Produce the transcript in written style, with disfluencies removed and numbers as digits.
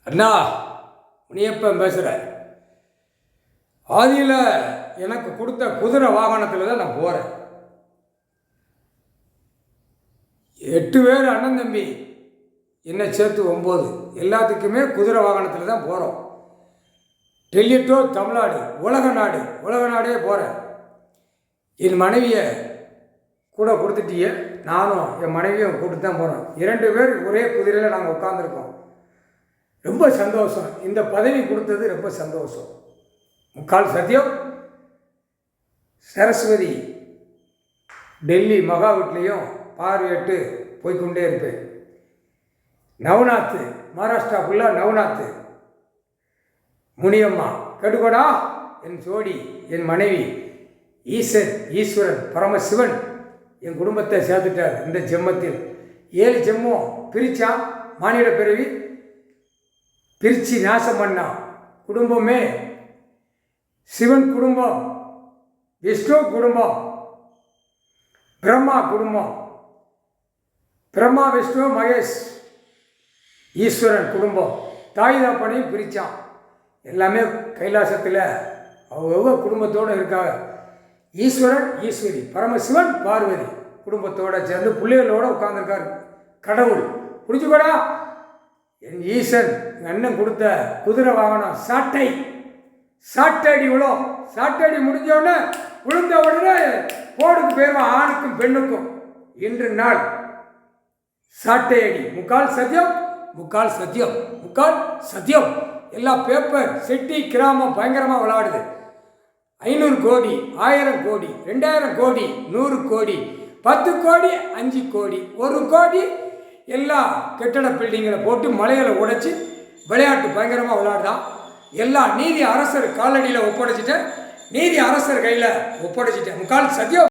அண்ணா முனியப்பன் பேசுகிறேன். ஆதியில் எனக்கு கொடுத்த குதிரை வாகனத்தில் தான் நான் போகிறேன். 8 பேர் அண்ணன் தம்பி, என்னை சேர்த்து 9. எல்லாத்துக்குமே குதிரை வாகனத்தில் தான் போகிறோம். டெல்லி டு தமிழ்நாடு, உலக நாடே போகிறேன். என் மனைவியை கூட கொடுத்துட்டியே, நானும் என் மனைவியும் கூப்பிட்டு தான் போகிறோம். 2 பேர் ஒரே குதிரையில் நாங்கள் உட்காந்துருக்கோம். ரொம்ப சந்தோஷம். இந்த பதவி கொடுத்தது ரொம்ப சந்தோஷம். முக்கால் சத்தியம். சரஸ்வதி டெல்லி மகா வீட்லேயும் பார்வையிட்டு போய்கொண்டே இருப்பேன். நவநாத் மகாராஷ்டிரா ஃபுல்லாக நவநாத், முனியம்மா, கடுகடா என் ஜோடி, என் மனைவி, ஈஸ்வரன் பரமசிவன் என் குடும்பத்தை சேர்த்துட்டார். இந்த ஜென்மத்தில் 7 ஜென்மம் பிரித்தான். மானிட பிறவி பிரித்து நாசம் பண்ணான். குடும்பமே சிவன் குடும்பம், விஷ்ணு குடும்பம், பிரம்மா குடும்பம், பிரம்மா விஷ்ணு மகேஷ் ஈஸ்வரன் குடும்பம். தாய் தாப்பனையும் பிரித்தான். எல்லாமே கைலாசத்தில் அவங்க குடும்பத்தோடு இருக்காங்க. ஈஸ்வரன் ஈஸ்வரி, பரமசிவன் பார்வதி குடும்பத்தோடு சேர்ந்து பிள்ளைகளோடு உட்காந்துருக்காரு. கடவுள் புரிஞ்சுக்கடா. என் ஈசன் எங்கள் அண்ணன் கொடுத்த குதிரை வாகனம் சாட்டடி விழும். சாட்டடி முடிஞ்சோடனே விழுந்த உடனே போடுக்கு போயிடுவான். ஆணுக்கும் பெண்ணுக்கும் இன்று நாள் சாட்டையடி. முக்கால் சத்தியம். எல்லா பேப்பர் செட்டி கிராமம் பயங்கரமாக விளையாடுது. 500 கோடி, 1000 கோடி, 2000 கோடி, 100 கோடி, 10 கோடி, 5 கோடி, 1 கோடி, எல்லா கட்டட பில்டிங்களை போட்டு மலைகளை உடைச்சி விளையாட்டு பயங்கரமாக விளையாடுதான். எல்லா நீதி அரசர் காலடியில் ஒப்படைச்சிட்டேன். நீதி அரசர் கையில் ஒப்படைச்சிட்டேன். முக்கால் சத்தியம்.